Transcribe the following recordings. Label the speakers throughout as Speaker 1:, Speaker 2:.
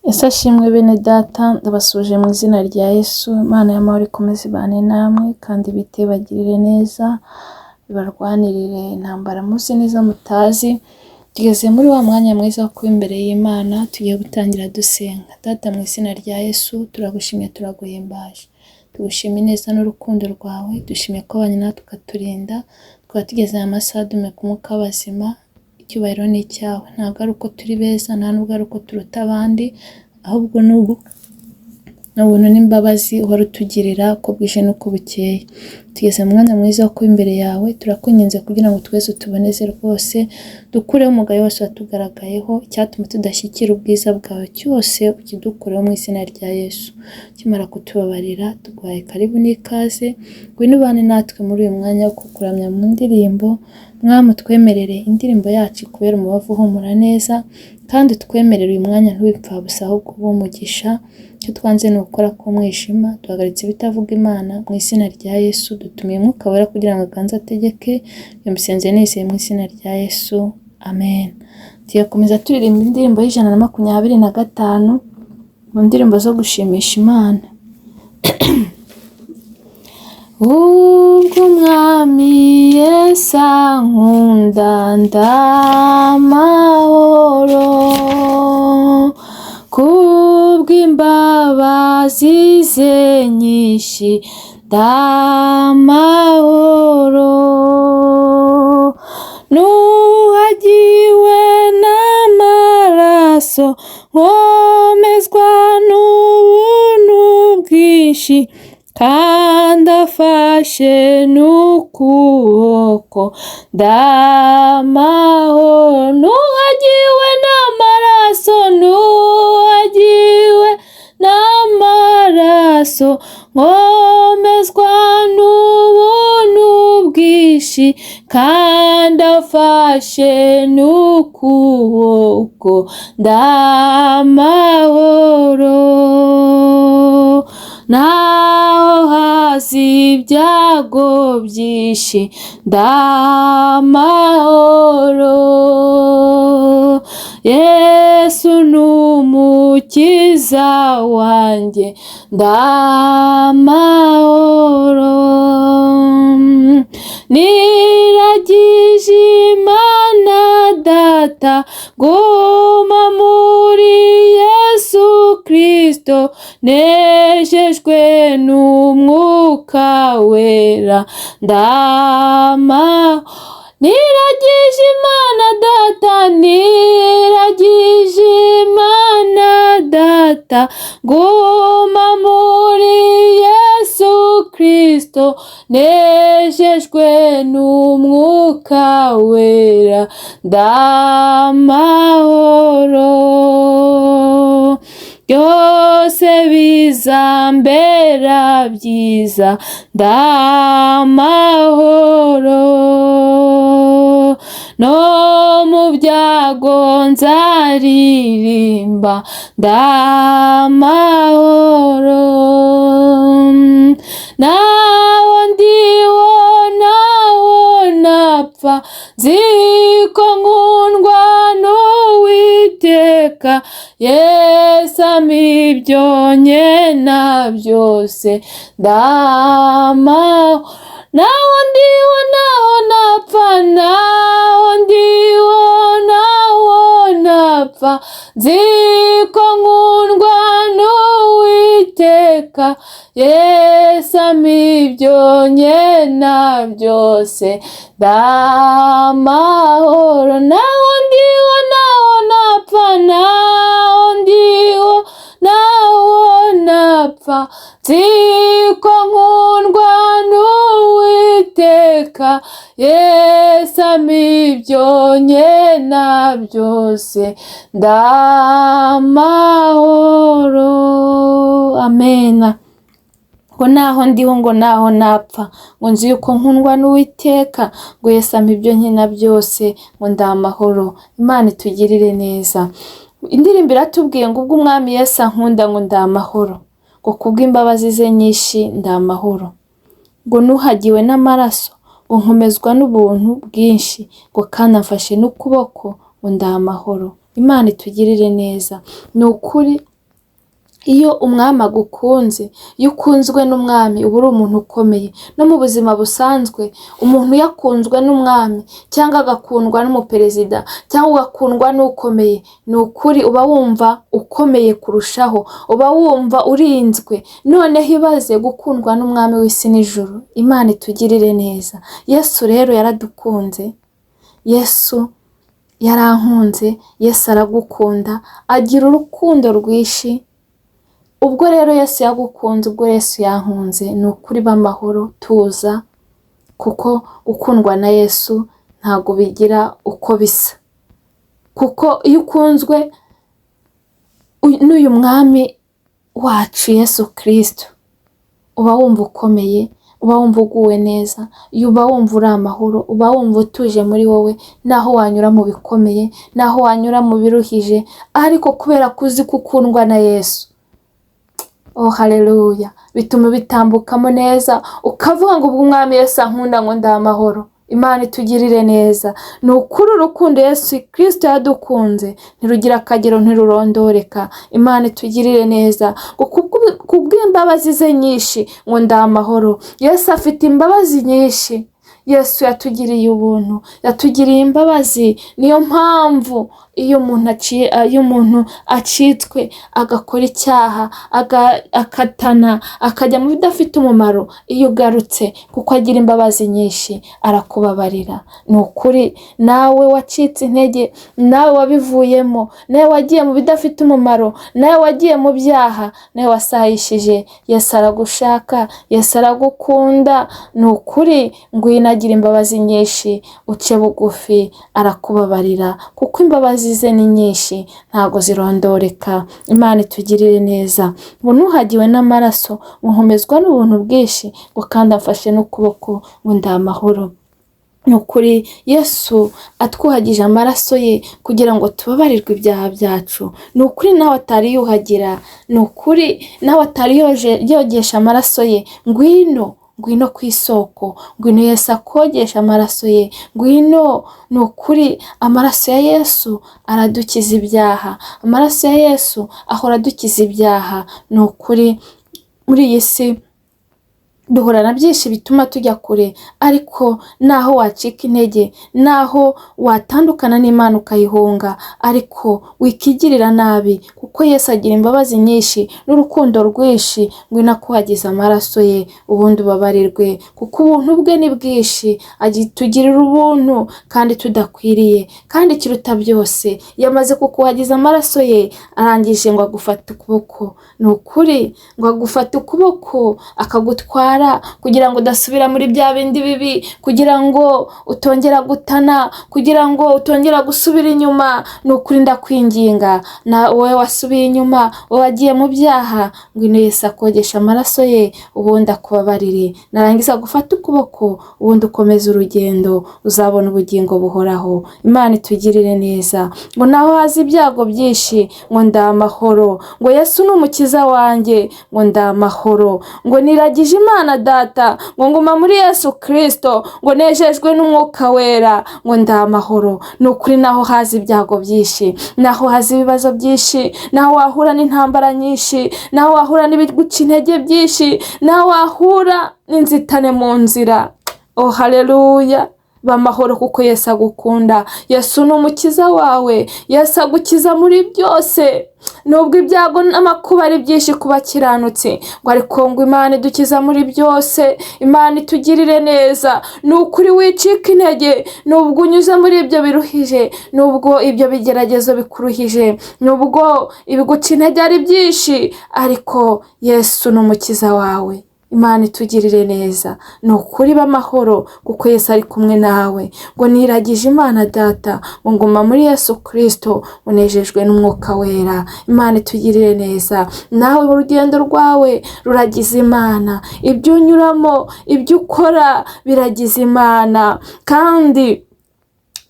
Speaker 1: Ese ashimwe bene data, ndabasuje mu izina rya Yesu. Imana y'amahoro ikomeze ibane namwe kandi bitebagirire neza, bibarwanirire intambara muzi neza mutazi. Tugeze muri wa mwanya mwiza wo kuba imbere y'Imana, tugiye gutangira dusenga. Data, mu izina rya Yesu turagushimye, turaguhimbaje, tugushimye neza n'urukundo rwawe, dushimye ko abanye natwe ukaturinda, twaba tugeze aya masaha duhumeka umwuka w'abazima. Icyubahiro ni icyawe, ntabwo ari uko turi beza, nta nubwo ari uko turuta abandi, ahubwo ni ubuntu n'imbabazi uhora utugirira uko bwije n'uko bukeye. Tugeze mu mwanya mwiza wo kuba imbere yawe, turakwinginze kugira ngo twese utuboneze rwose, dukureho umugayo wose watugaragayeho, icyatuma tudashyikira ubwiza bwawe cyose ukidukureho mu izina rya Yesu. Ukimara kutubabarira tuguhaye karibu n'ikaze, ngwino ubane natwe muri uyu mwanya wo kukuramya mu ndirimbo. Mwami, utwemerere indirimbo yacu kubera umubavu uhumura neza, kandi twemerere uyu mwanya ntubipfabusa ahubwo ube umugisha. Icyo twanze ni ukora k'umwijima, duhagaritse ibitavuga Imana mu izina rya Yesu, dutumiye Umwuka Wera kugira ngo aganze ategeke. Bimusenze nizeye mu izina rya Yesu, amen. Tuyakomeza turirimba indirimbo y'125 mu ndirimbo zo gushimisha Imana. Ubwo Umwami Yesu ankunda ndamahoro, kubw'imbabazi ze nyinshi ndamahoro, nuhagiwe n'amaraso, nkomezwa n'ubuntu bwinshi, kandi afashe n'ukuboko ndamahoro. Nuhagiwe n'amaraso, nuhagiwe n'amaraso, nkomezwa n'ubuntu bwinshi, kandi afashe n'ukuboko ndamahoro. Naho hazi ibyago byinshi ndamahoro, Yesu n'umukiza wanjye ndamahoro. Niragije Imana Data, guma muri Yesu Kristo, nejejwe n'Umwuka Wera ndamahoro. Niragije Imana Data, niragije Imana Data, guma muri Yesu Kristo, nejejwe n'Umwuka Wera ndamahoro. Byose bizambera byiza ndamahoro, no mu byago nzaririmba ndamahoro. Naho ndiho naho napfa, nziko nkundwa n'Uwiteka, Yesu ampa ibyo nkena byose ndamahoro. Naho ndiho naho napfa, naho ndiho naho napfa, nziko nkundwa n'Uwiteka, Yesu ampa ibyo nkena byose ndamahoro. Naho ndiho naho napfa, naho ndiho naho napfa, nziko nkundwa n'Uwiteka, Yesu ampa ibyo nkena byose ndamahoro. Amena. Ngo naho ndiho, ngo naho napfa, ngo nzi yuko nkundwa n'Uwiteka, ngo Yesu ampa ibyo nkena byose, ngo ndamahoro. Imana itugirire neza. Indirimbo iratubwiye ngo ubwo Umwami Yesu ankunda ngo ndamahoro, ngo kubw'imbabazi ze nyinshi ndamahoro, ngo nuhagiwe n'amaraso, ngo nkomezwa n'ubuntu bwinshi, ngo kandi amfashe n'ukuboko ngo ndamahoro. Imana itugirire neza. Ni ukuri Iyo umwami agukunze, iyo ukunzwe n'umwami uba uri umuntu ukomeye. No mu buzima busanzwe umuntu yakunzwe n'umwami cyangwa agakundwa n'umuperezida cyangwa ugakundwa n'ukomeye, ni ukuri uba wumva ukomeye kurushaho, uba wumva urinzwe. Noneho ibaze gukundwa n'umwami w'isi n'ijuru. Imana itugirire neza. Yesu rero yaradukunze, Yesu yarankunze, Yesu aragukunda, agira urukundo rwinshi. Ubwo rero Yesu yagukunze, ubwo Yesu yankunze, ni ukuri b'amahoro, tuza, kuko gukundwa na Yesu ntabwo bigira uko bisa. Kuko iyo ukunzwe n'uyu mwami wacu Yesu Kristo, uba wumva ukomeye, uba wumva uguwe neza, uba wumva uri amahoro, uba wumva utuje muri wowe, naho wanyura mu bikomeye, naho wanyura mu biruhije, ariko kubera ko uzi ko ukundwa na Yesu, oh haleluya, bituma bitambukamo neza, ukavuga ngo ubwo umwami Yesu ankunda ngo ndi amahoro. Imana itugirire neza. Ni ukuri urukundo Yesu Kristo yadukunze ntirugira akagero, ntirurondoreka. Imana itugirire neza. Kubw'imbabazi ze nyinshi ngo ndi amahoro. Yesu afite imbabazi nyinshi. Yesu yatugiriye ubuntu, yatugiriye imbabazi. Niyo mpamvu iyo umuntu acitswe agakora icyaha, akatana, akajya mu bidafite umumaro, iyo ugarutse kuko agira imbabazi nyinshi arakubabarira. Ni ukuri nawe wacitse intege, nawe wabivuyemo, nawe wagiye mu bidafite umumaro, nawe wagiye mu byaha, nawe wasayishije, Yesu aragushaka, Yesu aragukunda. Ni ukuri ngwino agira imbabazi nyinshi, uce bugufi, arakubabarira kuko imbabazi ze ni nyinshi, ntago zirondoreka. Imana itugirire neza. Ngo nuhagiwe n'amaraso, nkomezwa n'ubuntu bwinshi, ngo kandi amfashe n'ukuboko ngo ndi amahoro. Ni ukuri Yesu atwuhagije amaraso ye kugira ngo tubabarirwe ibyaha byacu. Ni ukuri nawe atari yuhagira, ni ukuri nawe atari yogesha amaraso ye, ngwino ku isoko, ngwino Yesu akogesha amaraso ye, ngwino. Ni ukuri amaraso ya Yesu aradukiza ibyaha, amaraso ya Yesu ahora adukiza ibyaha. Ni ukuri muri iyi si duhura na byinshi bituma tujya kure, ariko naho wacika intege, naho watandukana n'Imana ukayihunga, ariko wikigirira nabi, kuko Yesu agira imbabazi nyinshi n'urukundo rwinshi. Ngwino akuhagiza amaraso ye ubundi ubabarirwe, kuko ubuntu bwe ni bwinshi. Tugirira ubuntu kandi tudakwiriye, kandi kiruta byose yamaze kukuhagiza amaraso ye, arangije ngo agufate ukuboko. Ni ukuri ngo agufate ukuboko akagutwara, kugira ngo udasubira muri bya bindi bibi, kugira ngo utongera gutana, kugira ngo utongera gusubira inyuma. Ni ukuri ndakwinginga, na wowe wasubiye inyuma, wowe wagiye mu byaha, ngwino Yesu akogesha amaraso ye ubundi akubabarire, narangiza gufata ukuboko ubundi ukomeza urugendo, uzabona ubugingo buhoraho. Imana itugirire neza. Ngo naho haza ibyago byinshi, ngo ndi amahoro, ngo Yesu ni umukiza wanjye, ngo ndi amahoro, ngo niragije Imana Data, ngo nguma muri Yesu Kristo, ngo nejejwe n'Umwuka Wera, ngo ndi amahoro. Ni ukuri naho haza ibyago byinshi, naho haza ibibazo byinshi, naho wahura n'intambara nyinshi, naho wahura n'ibiguca intege byinshi, naho wahura n'inzitane mu nzira, oh haleluya, b'amahoro kuko Yesu agukunda. Yesu ni umukiza wawe, Yesu agukiza muri byose. Nubwo ibyago n'amakuba ari byinshi ku bakiranutsi, ngo ariko ngo Imana idukiza muri byose. Imana itugirire neza. Ni ukuri wicika intege, nubwo unyuze muri ibyo biruhije, nubwo ibyo bigeragezo bikuruhije, nubwo ibiguca intege ari byinshi, ariko Yesu ni umukiza wawe. Imana itugirire neza. Ni ukuri b'amahoro kuko Yesu ari kumwe nawe. Ngo niragije Imana Data, ngo nguma muri Yesu Kristo, unejejwe n'Umwuka Wera. Imana itugirire neza. Nawe urugendo rwawe ruragize Imana, ibyo unyuramo, ibyo ukora biragize Imana, kandi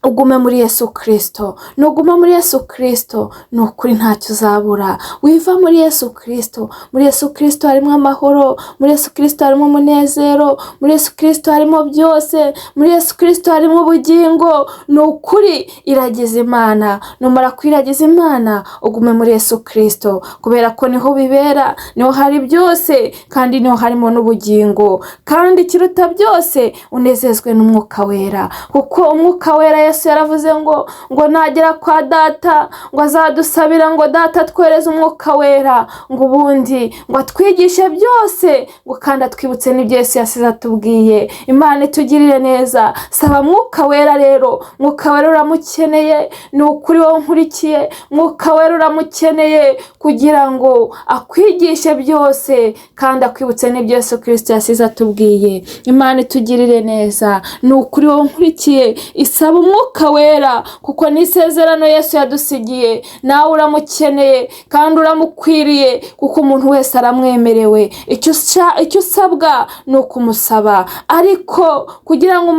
Speaker 1: ugume muri Yesu Kristo. Nuguma muri Yesu Kristo ni ukuri ntacyo uzabura. Wiva muri Yesu Kristo. Muri Yesu Kristo harimo amahoro, muri Yesu Kristo harimo umunezero, muri Yesu Kristo harimo byose, muri Yesu Kristo harimo ubugingo. Ni ukuri iragiza Imana. Numara kwiragiza Imana ugume muri Yesu Kristo, kubera ko niho bibera, niho hari byose, kandi niho harimo n'ubugingo. Kandi ikiruta byose unezezwe n'Umwuka Wera, kuko Umwuka Wera Yesu yaravuze ngo nagera kwa Data ngo azadusabira ngo Data twereze Umwuka Wera, ngo ubundi ngo atwigishe byose, ngo kandi atwibutse n'ibyo Yesu yasize atubwiye. Imana itugirire neza. Saba Mwuka Wera rero. Mwuka Wera uramukeneye. Ni ukuri wowe nkurikiye, Mwuka Wera uramukeneye kugira ngo akwigishe byose kandi akwibutse n'ibyo Yesu Kristo yasize atubwiye. Imana itugirire neza. Ni ukuri wowe nkurikiye, isaba Umwuka Wera, kuko ni isezerano Yesu yadusigiye. Nawe uramukeneye kandi uramukwiriye, kuko umuntu wese aramwemerewe. Icyo usabwa ni ukumusaba, ariko kugira ngo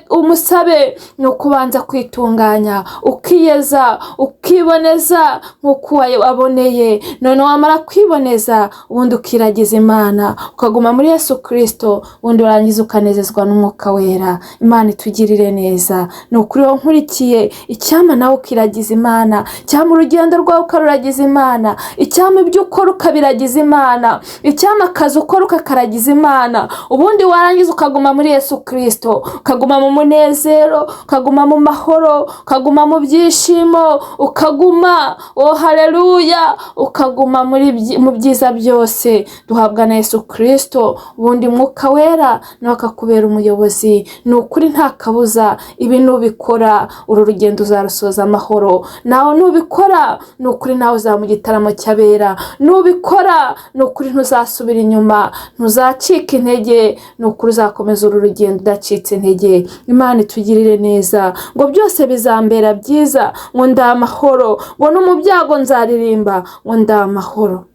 Speaker 1: umusabe ni ukubanza kwitunganya, ukiyeza, ukiboneza nk'uko waboneye. None wamara kwiboneza ubundi ukiragiza Imana, ukaguma muri Yesu Kristo, ubundi urangiza ukanezezwa n'Umwuka Wera. Imana itugirire neza. Ni ukuri wowe nkurikiye, icyama nawe ukiragiza Imana, icyama urugendo rwawe ukaruragiza Imana, icyama ibyo ukora ukabiragiza Imana, icyama akazi ukora ukakaragiza Imana, ubundi warangiza ukaguma muri Yesu Kristo, ukaguma mu munezero, ukaguma mu mahoro, ukaguma mu byishimo, ukaguma haleluya, ukaguma mu byiza byose duhabwa na Yesu Kristo. Ubundi Mwuka Wera nawe akakubera umuyobozi. Ni ukuri nta kabuza, ibi nubikora uru rugendo uzarusoza amahoro. Nawe nubikora ni ukuri nawe uzaba mu gitaramo cy'abera. Nubikora ni ukuri ntuzasubira inyuma, ntuzacika intege. Ni ukuri uzakomeza uru rugendo udacitse intege. Imana itugirire neza. Ngo byose bizambera byiza, ngo ndaha amahoro, ngo no mu byago nzaririmba, ngo ndaha amahoro.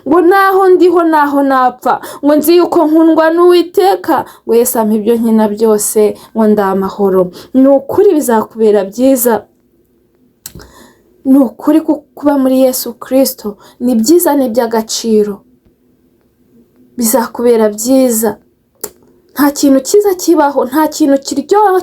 Speaker 1: Ngo naho ndiho naho napfa, ngo nzi yuko nkundwa n'Uwiteka, ngo Yesu ampa ibyo nkina byose, ngo ndaha amahoro. Ni ukuri bizakubera byiza. Ni ukuri kuba muri Yesu Kristo ni byiza, ni iby'agaciro. Bizakubera byiza. Nta kintu cyiza kibaho, nta kintu kiryoha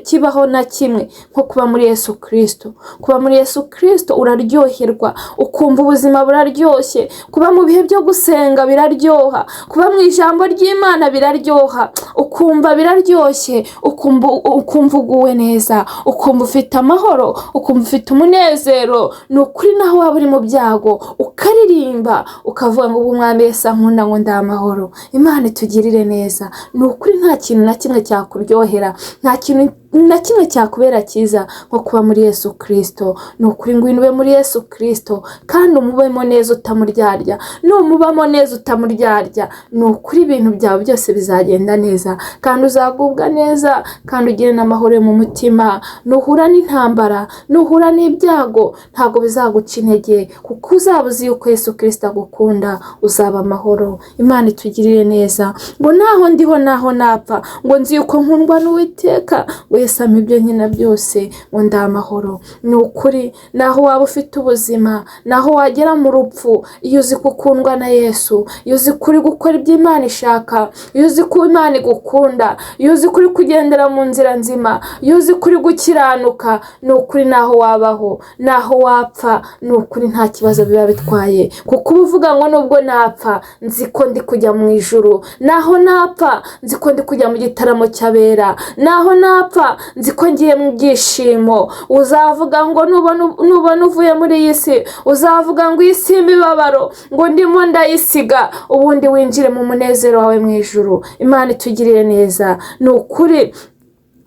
Speaker 1: kibaho na kimwe nko kuba muri Yesu Kristo. Kuba muri Yesu Kristo uraryoherwa, ukumva ubuzima buraryoshye. Kuba mu bihe byo gusenga biraryoha, kuba mu ijambo ry'Imana biraryoha, ukumva biraryoshye, ukumva uguwe neza, ukumva ufite amahoro, ukumva ufite umunezero. Ni ukuri naho waba uri mu byago ukaririmba, ukavuga ngo Umwami Yesu ankunda, ngo ndaha amahoro. Imana itugirire neza. Ni ukuri nta kintu na kimwe cyakuryohera, nta kintu na kimwe cyakubera cyiza nko kuba muri Yesu Kristo. Ni ukuri ngwino ube muri Yesu Kristo, kandi umubemo neza utamuryarya. Numubamo neza utamuryarya, ni ukuri ibintu byawe byose bizagenda neza, kandi uzagubwa neza, kandi ugire n'amahoro mu mutima. Nuhura n'intambara, nuhura n'ibyago, ntabwo bizaguca intege, kuko uzaba uzi yuko Yesu Kristo agukunda, uzaba amahoro. Imana itugirire neza. Ngo naho ndiho naho napfa, ngo nzi yuko nkundwa n'Uwiteka, Yesu ampa ibyo nkina byose, ngo ndaha amahoro. Ni ukuri naho waba ufite ubuzima, naho wagera mu rupfu, iyo uzi ko ukundwa na Yesu, iyo uzi ko uri gukora ibyo Imana ishaka, iyo uzi ko Imana igukunda, iyo uzi ko uri kugendera mu nzira nzima, iyo uzi ko uri gukiranuka, ni ukuri naho wabaho, naho wapfa, ni ukuri nta kibazo biba bitwaye, kuko uba uvuga ngo nubwo napfa nzi ko ndi kujya mu ijuru, naho napfa nzi ko ndi kujya mu gitaramo cy'abera, naho napfa nzi ko ngiye mu byishimo. Uzavuga ngo nubona uvuye muri iyi si, uzavuga ngo iyi si y'imibabaro ngo ndimo ndayisiga, ubundi winjire mu munezero wawe mu ijuru. Imana itugirire neza. Ni ukuri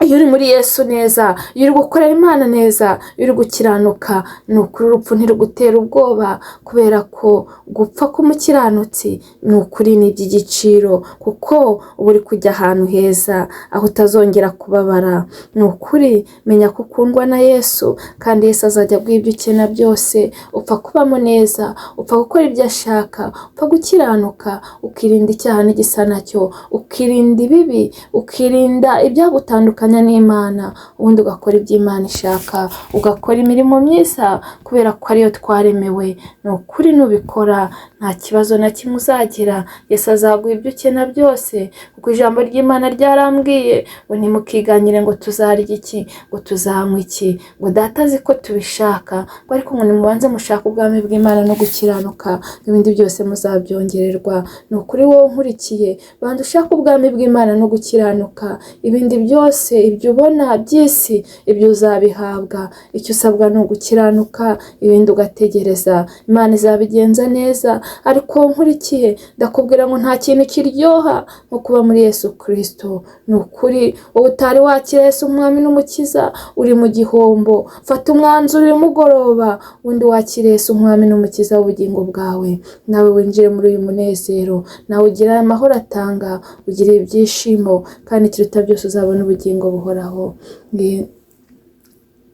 Speaker 1: iyo uri muri Yesu neza, iyo uri gukorera Imana neza, iyo uri gukiranuka, ni ukuri urupfu ntirugutera ubwoba, kubera ko gupfa k'umukiranutsi ni ukuri ni iby'igiciro, kuko uba uri kujya ahantu heza aho utazongera kubabara. Ni ukuri menya ko ukundwa na Yesu, kandi Yesu azajya aguha ibyo ukena byose. Upfa kubamo neza, upfa gukora ibyo ashaka, upfa gukiranuka, ukirinda icyaha n'igisa nacyo, ukirinda ibibi, ukirinda ibyagutandukanya ugafatanya n'Imana, ubundi ugakora ibyo Imana ishaka, ugakora imirimo myiza kubera ko ariyo twaremewe. Ni ukuri nubikora nta kibazo na kimwe uzagira. Yesu azaguha ibyo ukena byose, kuko ijambo ry'Imana ryarambwiye ngo ntimukiganyire ngo tuzarya iki, ngo tuzanywa iki, ngo Data azi ko tubishaka, ngo ariko ngo nimubanze mushake ubwami bw'Imana no gukiranuka, ibindi byose muzabyongererwa. Ni ukuri wowe unkurikiye, banza ushake ubwami bw'Imana no gukiranuka, ibindi byose ibyo ubona by'isi ibyo uzabihabwa. Icyo usabwa ni ugukiranuka, ibindi ugategereza. Imana izabigenza neza. Ariko wowe unkurikiye, ndakubwira ngo nta kintu kiryoha nko kuba muri Yesu Kristo. Ni ukuri wowe utari wakira Yesu umwami n'umukiza, uri mu gihombo. Fata umwanzuro uyu mugoroba, undi wakire Yesu umwami n'umukiza w'ubugingo bwawe, nawe winjire muri uyu munezero, nawe ugire amahoro atanga, ugire ibyishimo, kandi ikiruta byose uzabona ubugingo buhoraho.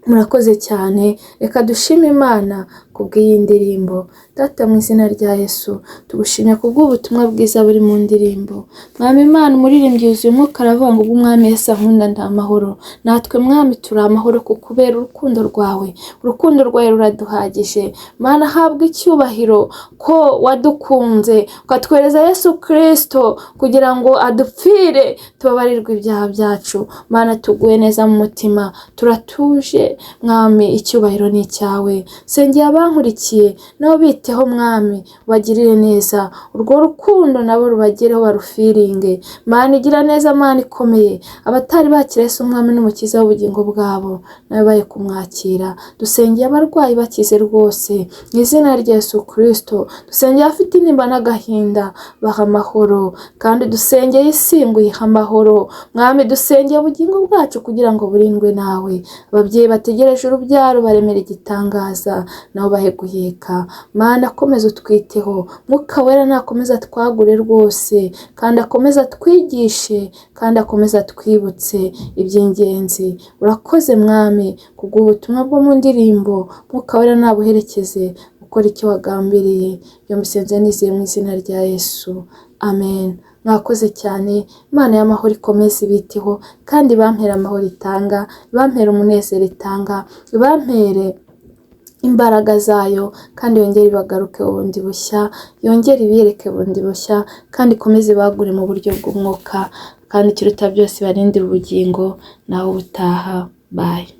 Speaker 1: Murakoze cyane. Reka dushime Imana kubw'iyi ndirimbo. Data, mu izina rya Yesu tugushimye kubw'ubutumwa bwiza buri mu ndirimbo. Mwami Imana, umuririmbyi yuzuye umwuka aravuga ngo ubw'Umwami Yesu ankunda ndi amahoro. Natwe Mwami turi amahoro kubera urukundo rwawe. Urukundo rwawe ruraduhagije. Mana, habwa icyubahiro ko wadukunze ukatwereza Yesu Kristo kugira ngo adupfire tubabarirwe ibyaha byacu. Mana, tuguye neza mu mutima, turatuje Mwami, icyubahiro ni icyawe. Sengeye abankurikiye nabo biteho Mwami, bagirire neza, urwo rukundo nabo rubagereho barufiringe. Mana, igira neza Mana ikomeye, abatari bakira Yesu umwami n'umukiza w'ubugingo bwabo nawe baye kumwakira. Dusengeye abarwayi bakize rwose mu izina rya Yesu Kristo. Dusengeye afite intimba n'agahinda, baha amahoro. Kandi dusengeye isi ngo ihe amahoro. Mwami, dusengeye ubugingo bwacu kugira ngo burindwe nawe. Ababyeyi bategereje urubyaro baremera igitangaza, nabo bahe guheka. Mana, akomeze utwiteho. Mwuka Wera nakomeze atwagure rwose, kandi akomeze atwigishe, kandi akomeze atwibutse iby'ingenzi. Urakoze Mwami kubw'ubutumwa bwo mu ndirimbo. Mwuka Wera nabuherekeze gukora icyo wagambiriye. Byo mbisenze nizeye mu izina rya Yesu, amen. Mwakoze cyane. Imana y'amahoro ikomeze ibiteho, kandi bampere amahoro itanga, bampere umunezero itanga, bampere imbaraga zayo, kandi yongere ibagaruke bundi bushya, yongere ibiyereke bundi bushya, kandi ikomeze bagure mu buryo bw'umwuka, kandi ikiruta byose barindire ubugingo. Nawe ubutaha. Bye.